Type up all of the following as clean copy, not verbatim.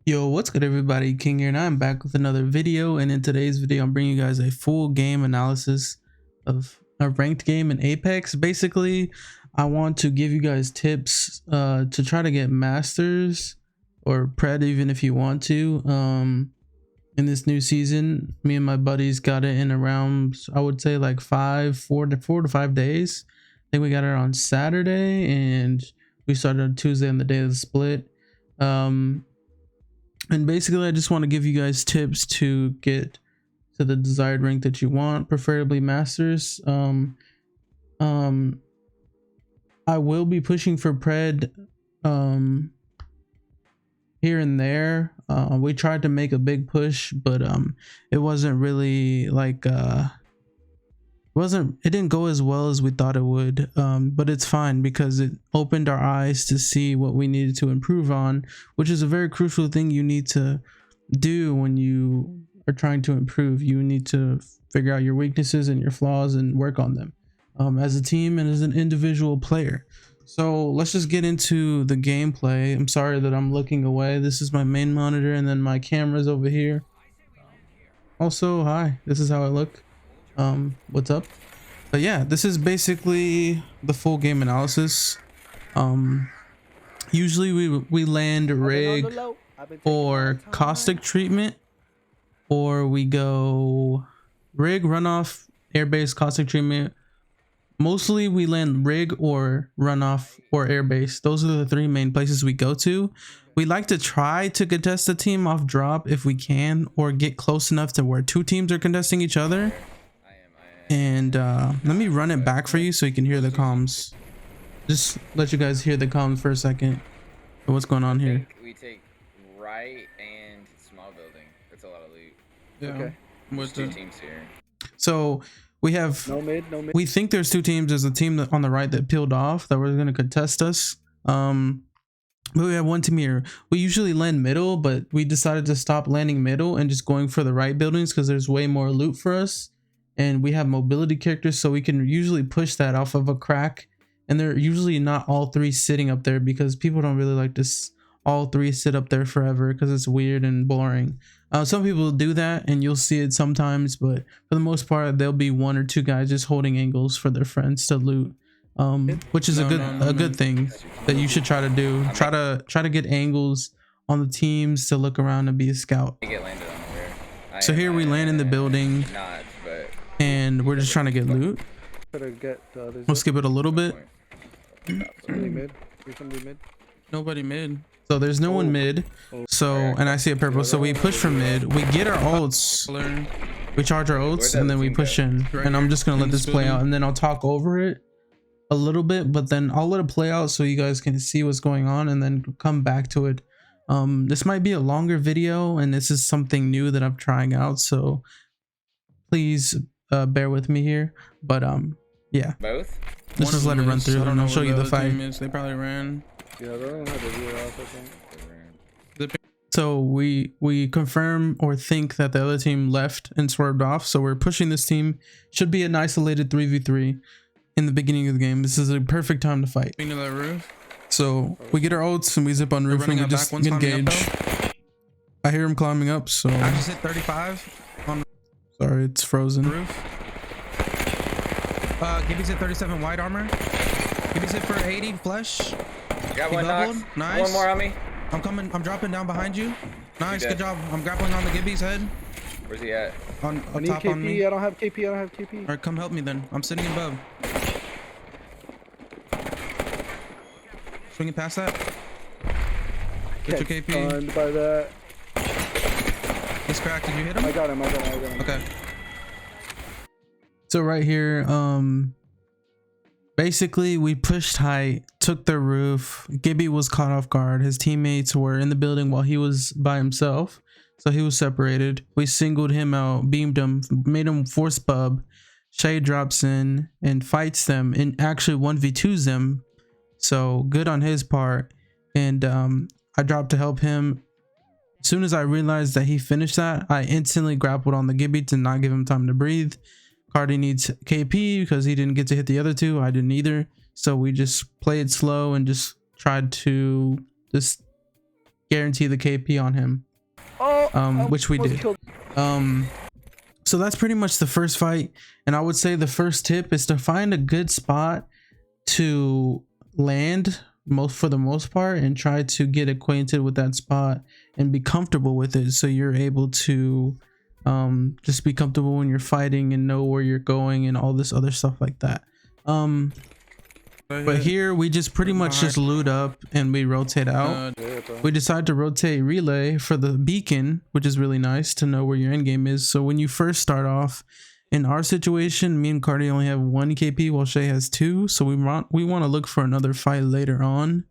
Yo, what's good everybody? King here, and I'm back with another video. And in today's video, I'm bringing you guys a full game analysis of a ranked game in Apex. Basically, I want to give you guys tips to try to get masters or pred, even if you want to. In this new season, me and my buddies got it in around, I would say, like 4 to 5 days. I think we got it on Saturday, and we started on Tuesday on the day of the split. And basically, I just want to give you guys tips to get to the desired rank that you want, preferably masters. I will be pushing for pred here and there. We tried to make a big push, but it wasn't really like it didn't go as well as we thought it would, but it's fine because it opened our eyes to see what we needed to improve on, which is a very crucial thing you need to do when you are trying to improve. You need to figure out your weaknesses and your flaws and work on them as a team and as an individual player. So let's just get into the gameplay. I'm sorry that I'm looking away. This is my main monitor, and then my camera's over here. Also, hi, this is how I look. What's up? But yeah, this is basically the full game analysis. Usually we land rig or caustic treatment, or we go rig, runoff, airbase, caustic treatment. Mostly we land rig or runoff or airbase. Those are the three main places we go to. We like to try to contest a team off drop if we can, or get close enough to where two teams are contesting each other. And let me run it back for you so you can hear the comms. Just let you guys hear the comms for a second. What's going on here? We take right and small building. It's a lot of loot. Yeah. Okay. There's two teams here. So we have no mid. We think there's two teams. There's a team on the right that peeled off that was going to contest us. But we have one team here. We usually land middle, but we decided to stop landing middle and just going for the right buildings because there's way more loot for us. And we have mobility characters, so we can usually push that off of a crack. And they're usually not all three sitting up there because people don't really like this all three sit up there forever because it's weird and boring. Some people do that and you'll see it sometimes, but for the most part there'll be one or two guys just holding angles for their friends to loot, which is a good thing that you should try to do. Try to get angles on the teams to look around and be a scout. So here we land in the building. And we're just trying to get loot. We'll skip it a little bit. Nobody mid. So there's no one mid. So, and I see a purple. So we push from mid. We get our ults. We charge our ults and then we push in. And I'm just gonna let this play out, and then I'll talk over it a little bit, but then I'll let it play out so you guys can see what's going on and then come back to it. This might be a longer video, and this is something new that I'm trying out. So please bear with me here, but yeah, both. Let's just let it run through and I'll show you the fight. They probably ran. Yeah, they don't have the view off, I think. So we confirm or think that the other team left and swerved off, so we're pushing this team. Should be an isolated 3v3 in the beginning of the game. This is a perfect time to fight. Into that roof. So we get our ults and we zip on roof and we just engage. I hear him climbing up, so I just hit 35 on. Sorry, it's frozen. Roof. Gibby's at 37 white armor. Gibby's hit for 80 flesh. Got one knocked. Nice. One more on me. I'm coming. I'm dropping down behind you. Nice, good job. I'm grappling on the Gibby's head. Where's he at? On top KP. On me. I don't have KP. I don't have KP. All right, come help me then. I'm sitting above. Swinging past that. Get your KP. Stunned by that. This crack, did you hit him? I got him. Okay. So right here, basically we pushed height, took the roof. Gibby was caught off guard. His teammates were in the building while he was by himself, so he was separated. We singled him out, beamed him, made him force bub. Shay drops in and fights them and actually 1v2s them. So good on his part. And I dropped to help him. As soon as I realized that he finished that, I instantly grappled on the Gibby to not give him time to breathe. Cardi needs KP because he didn't get to hit the other two. I didn't either. So we just played slow and just tried to just guarantee the KP on him. Which we did. So that's pretty much the first fight, and I would say the first tip is to find a good spot to land for the most part, and try to get acquainted with that spot and be comfortable with it, so you're able to just be comfortable when you're fighting and know where you're going and all this other stuff like that. But here we just pretty much just loot up and we rotate out. We decide to rotate relay for the beacon, which is really nice to know where your end game is. So when you first start off, in our situation, me and Cardi only have 1 KP while Shay has 2, so we want to look for another fight later on.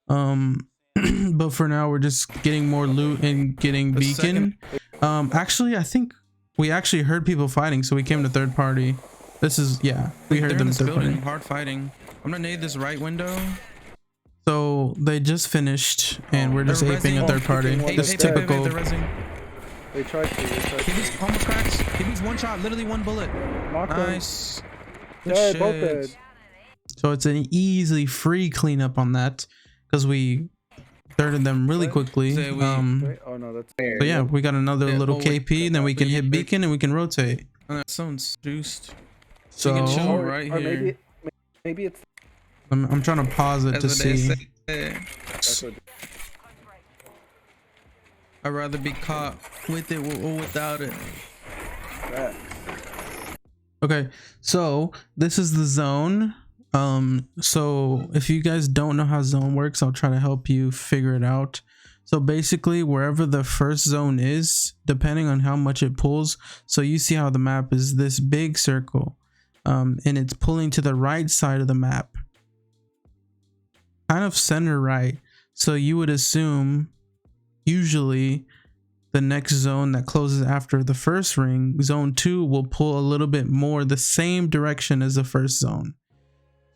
But for now we're just getting more loot and getting beacon. Actually, I think we actually heard people fighting, so we came to third party. This is, yeah, we heard them third party. Hard fighting. I'm gonna nade this right window. So they just finished and we're just aping a third party. This typical. They tried to. He needs almost cracks. He needs 1 shot, literally 1 bullet. Nice. Yeah, both dead. So it's an easily free cleanup on that because we thirded them really quickly. Oh no, that's fair. So yeah, we got another little KP, then we can hit beacon and we can rotate. That sounds juiced. So we can chill right here. Maybe it's. I'm trying to pause it to see. I'd rather be caught with it or without it. Okay, so this is the zone. So if you guys don't know how zone works, I'll try to help you figure it out. So basically, wherever the first zone is, depending on how much it pulls, so you see how the map is this big circle, and it's pulling to the right side of the map, kind of center right. So you would assume usually the next zone that closes after the first ring, zone 2, will pull a little bit more the same direction as the first zone.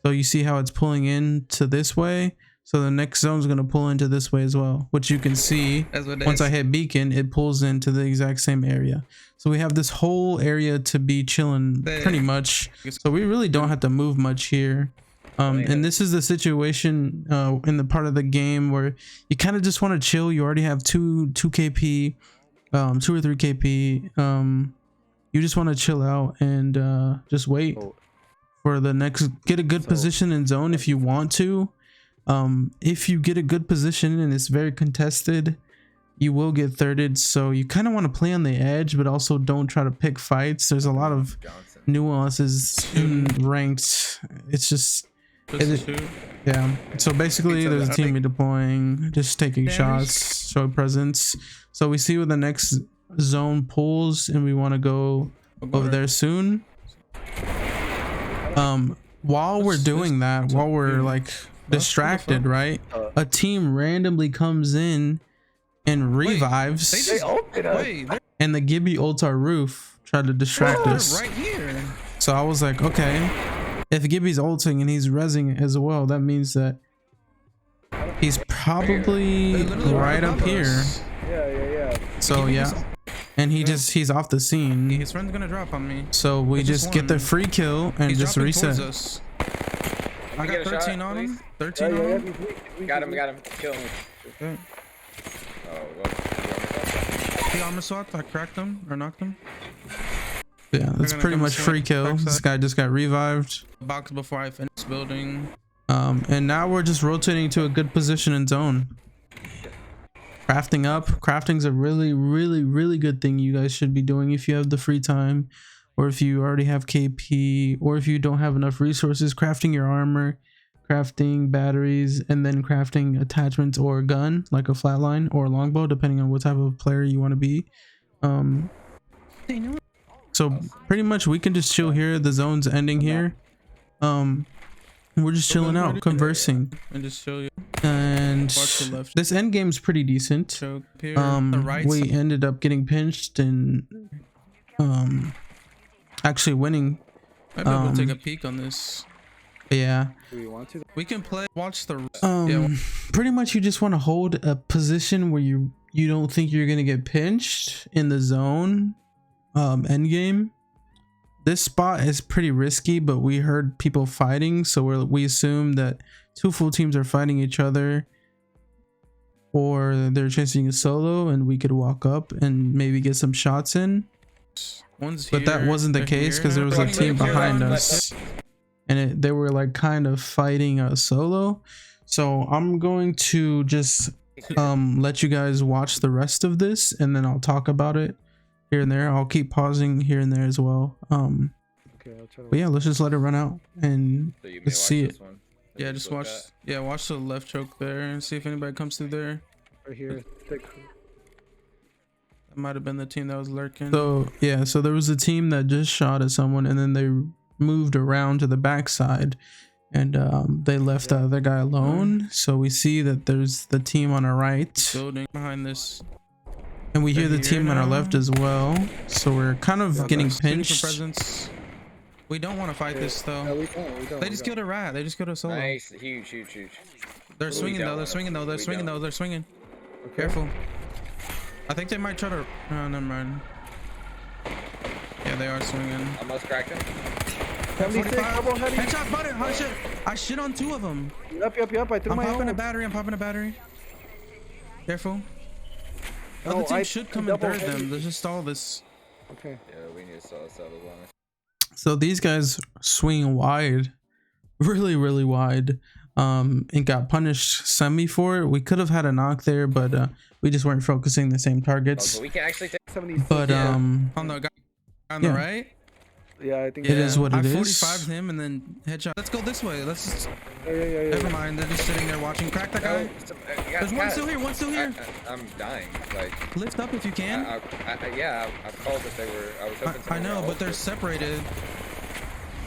So you see how it's pulling into this way, so the next zone is going to pull into this way as well, which you can see once I hit beacon, it pulls into the exact same area. So we have this whole area to be chilling pretty much, so we really don't have to move much here. And this is the situation in the part of the game where you kind of just want to chill. You already have 2 KP, 2 or 3 KP. You just want to chill out and just wait for the next. Get a good position in zone if you want to. If you get a good position and it's very contested, you will get thirded. So you kind of want to play on the edge, but also don't try to pick fights. There's a lot of nuances in ranked. It's just. Yeah, so basically there's a teammate deploying, just taking shots, show presence. So we see where the next zone pulls and we want to go over there soon. While we're doing that, while we're like distracted, right, a team randomly comes in and revives, and the Gibby ults our roof, try to distract us right here. So I was like, okay, if Gibby's ulting and he's rezzing as well, that means that he's probably right up here. Yeah. So yeah, and he's off the scene. His friend's gonna drop on me. So we just get the free kill and just reset. I got 13 on him. 13 on him. Got him. Kill him. Okay. Oh, what? He armor swapped. I cracked him or knocked him. Yeah, that's pretty much free kill. This guy just got revived. Box before I finish building. And now we're just rotating to a good position in zone. Crafting up. Crafting's a really good thing you guys should be doing if you have the free time, or if you already have KP, or if you don't have enough resources. Crafting your armor, crafting batteries, and then crafting attachments or a gun like a flatline or a longbow, depending on what type of player you want to be. So pretty much we can just chill here. The zone's ending here. We're just chilling out, conversing, and just chill you. And this end game's pretty decent. We ended up getting pinched and actually winning. I'd be able to take a peek on this. Yeah. Do you want to? We can watch the pretty much you just want to hold a position where you don't think you're gonna get pinched in the zone. End game. This spot is pretty risky, but we heard people fighting, so we assume that 2 full teams are fighting each other. or they're chasing a solo and we could walk up and maybe get some shots in. One's But that here, wasn't the they're case here. because there was a Running team left, behind left, us, and they were like kind of fighting a solo. So I'm going to just let you guys watch the rest of this, and then I'll talk about it here and there. I'll keep pausing here and there as well. Okay, I'll try to. But yeah, let's just let it run out and So you may let's watch see this it. one. Yeah, just watch. Yeah, watch the left choke there and see if anybody comes through there. Right here. Thick. That might have been the team that was lurking. So yeah, so there was a team that just shot at someone, and then they moved around to the backside, and they left the other guy alone. So we see that there's the team on our right, Building behind this. and we hear the They're team here on our now. left as well. So we're kind of getting Shooting for pinched. presence. We don't want to fight this No, though. we don't. We don't. They just killed a rat. They just killed a solo. Nice, huge, huge, huge. They're swinging don't though. They're wanna- swinging though. They're we swinging don't. though. They're swinging. Okay. Careful. I think they might try to. Oh, never mind. Yeah, they are swinging. Almost cracked him. 76. 45. Double heavy. Headshot button. Oh shit! I shit on 2 of them. Yup. I threw I'm my popping a own. battery. I'm popping a battery. Careful. No, Other team I should come and double third them. heavy. Let's just stall this. Okay. Yeah, we need to sell this other one. So these guys swing wide, really wide, and got punished semi for it. We could have had a knock there, but we just weren't focusing the same Oh, targets. but we can actually take 76. But Yeah. On the guy on the Yeah. right. Yeah, I think It is what I it is. 45'd him and then headshot. Let's go this way. Let's just. Yeah. Never mind. They're just sitting there watching. Crack that guy. There's one still here. One still here. I'm dying. Like, Lift up if you can. yeah, I called that they were. I was hoping. I know, but they're separated.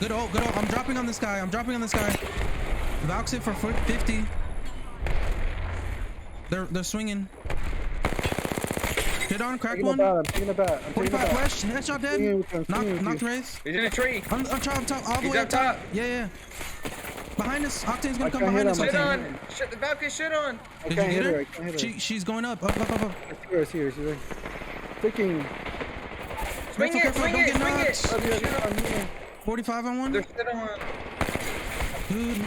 Good ult, good ult. I'm dropping on this guy. Valks it for 50. They're swinging. Hit on, crack one. I'm taking a bat. I'm taking a 45 bat. flash, headshot dead. Swinging with you, swinging with Knocked you. Wraith. He's in a tree. I'm top, all the He's way up up top. top. Yeah. Behind us, Octane's gonna I come can't behind hit us. him. Shit Octane. on. Shit, the Valkyrie shit on. I Did can't you hit get her. her? I can't hit her. She's going up. I see her. She's like freaking. Swing it, Careful, swing don't it, get swing knocked. it. I'm here. 45 on one. They're shit on. Dude,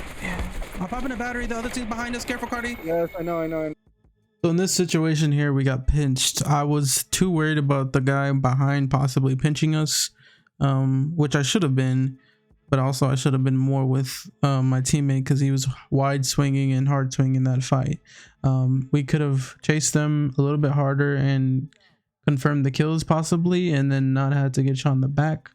I'm popping a battery. The other team's behind us. Careful, Cardi. Yes, I know. So in this situation here, we got pinched. I was too worried about the guy behind possibly pinching us, which I should have been, but also I should have been more with my teammate because he was wide swinging and hard swinging that fight. We could have chased them a little bit harder and confirmed the kills possibly, and then not had to get shot in the back.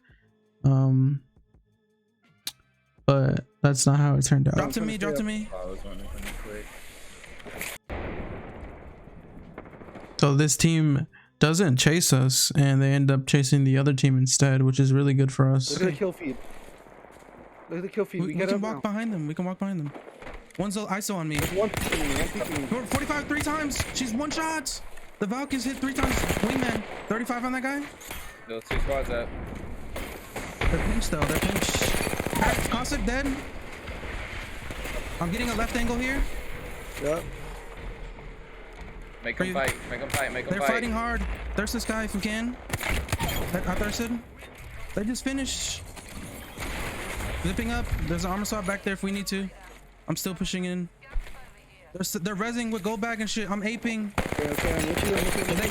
But that's not how it turned out. Drop to me. I was wondering quick. So this team doesn't chase us, and they end up chasing the other team instead, which is really good for us. Look at the kill feed. We We get can up walk now. behind them. One's ISO on me. One peeking me. 45 3 times. She's one shot. The Valk is hit 3 times. Wingman. 35 on that guy. Those 2 squads up. They're pinched though. Cossack dead. I'm getting a left angle here. Yep. Make them fight. They're fighting hard. Thirst this guy if we can. I thirsted. They just finished. Zipping up. There's an armor swap back there if we need to. I'm still pushing in. They're rezzing with gold bag and shit. I'm aping. Okay, I'm with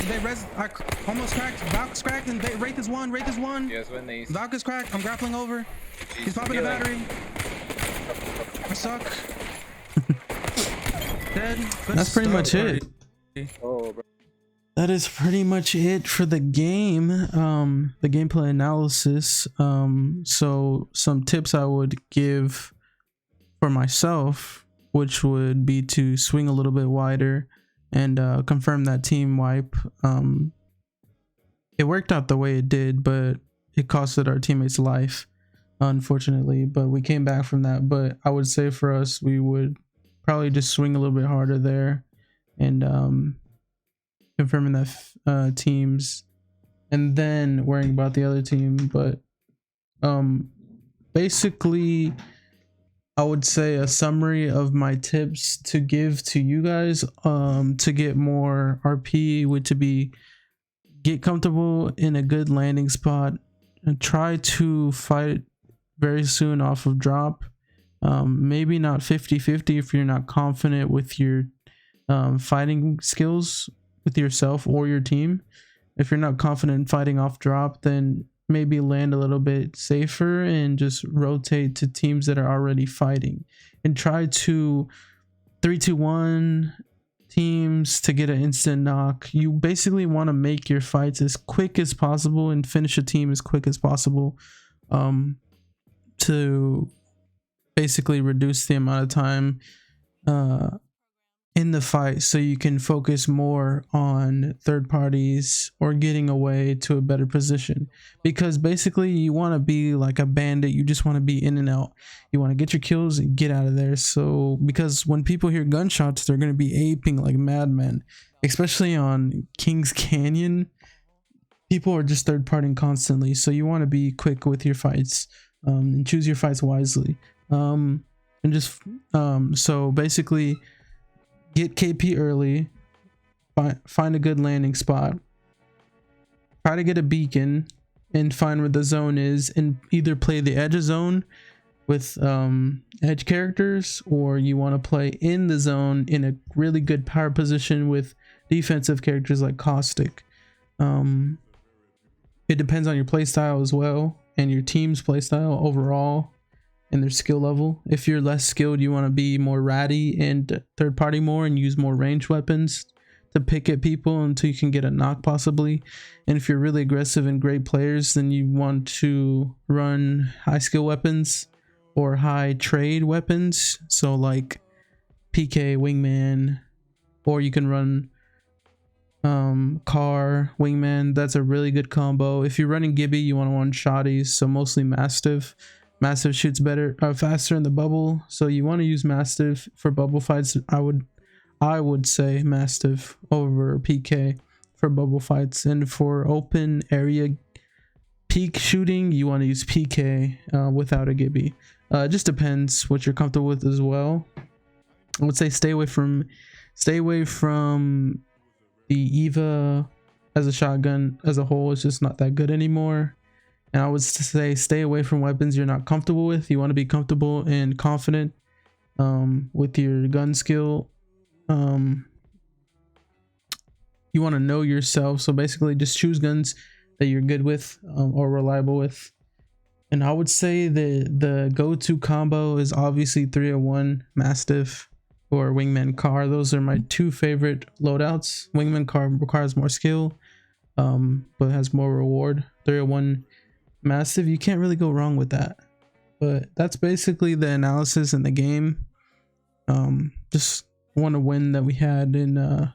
you. They res. I almost cracked. Valk's cracked and Wraith is one. You guys win these. Valk is cracked. I'm grappling over. He's popping a healing. battery. I suck. Dead. That's pretty much it. Oh, bro. That is pretty much it for the game, the gameplay analysis. So some tips I would give for myself, which would be to swing a little bit wider and confirm that team wipe. It worked out the way it did, but it costed our teammates life, unfortunately, but we came back from that. But I would say for us, we would probably just swing a little bit harder there and confirming that teams, and then worrying about the other team. But basically I would say a summary of my tips to give to you guys to get more RP would to be get comfortable in a good landing spot and try to fight very soon off of drop. Maybe not 50-50 if you're not confident with your fighting skills with yourself or your team. If you're not confident in fighting off drop, then maybe land a little bit safer and just rotate to teams that are already fighting, and try to 3-2-1 teams to get an instant knock. You basically want to make your fights as quick as possible and finish a team as quick as possible, to basically reduce the amount of time in the fight, so you can focus more on third parties or getting away to a better position. Because basically you want to be like a bandit, you just want to be in and out, you want to get your kills and get out of there. So because when people hear gunshots, they're going to be aping like madmen, especially on Kings Canyon. People are just third partying constantly, so you want to be quick with your fights, and choose your fights wisely, and just so basically get KP early, find a good landing spot, try to get a beacon and find where the zone is, and either play the edge of zone with edge characters, or you want to play in the zone in a really good power position with defensive characters like Caustic. It depends on your playstyle as well, and your team's playstyle overall and their skill level. If you're less skilled, you want to be more ratty and third party more and use more ranged weapons to pick at people until you can get a knock possibly. And if you're really aggressive and great players, then you want to run high skill weapons or high trade weapons, so like PK, wingman, or you can run car, wingman. That's a really good combo. If you're running Gibby, you want to run shotties, so mostly Mastiff. Mastiff shoots better, faster in the bubble, so you want to use Mastiff for bubble fights. I would say Mastiff over PK for bubble fights, and for open area peak shooting, you want to use PK without a Gibby. It just depends what you're comfortable with as well. I would say stay away from the Eva as a shotgun as a whole. It's just not that good anymore. And I would say stay away from weapons you're not comfortable with. You want to be comfortable and confident with your gun skill. You want to know yourself, so basically just choose guns that you're good with or reliable with. And I would say the go-to combo is obviously 301 Mastiff or Wingman Car. Those are my two favorite loadouts. Wingman Car requires more skill, but has more reward. 301 Mastiff, you can't really go wrong with that. But that's basically the analysis in the game. Just want to win that we had in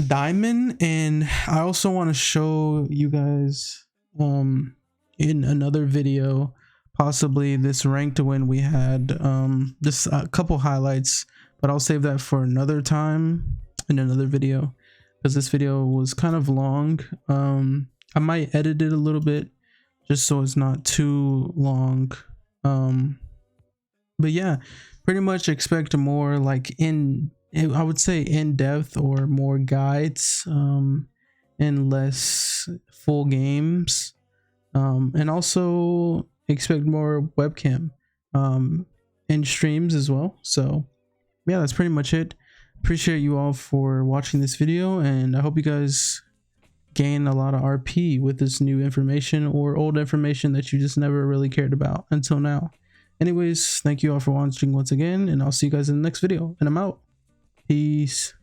Diamond, and I also want to show you guys in another video possibly this ranked win we had, just a couple highlights, but I'll save that for another time in another video, because this video was kind of long. I might edit it a little bit just so it's not too long, but yeah, pretty much expect more like I would say in depth or more guides, and less full games, and also expect more webcam and streams as well. So yeah, that's pretty much it. Appreciate you all for watching this video, and I hope you guys gain a lot of RP with this new information or old information that you just never really cared about until now. Anyways, thank you all for watching once again, and I'll see you guys in the next video, and I'm out. Peace.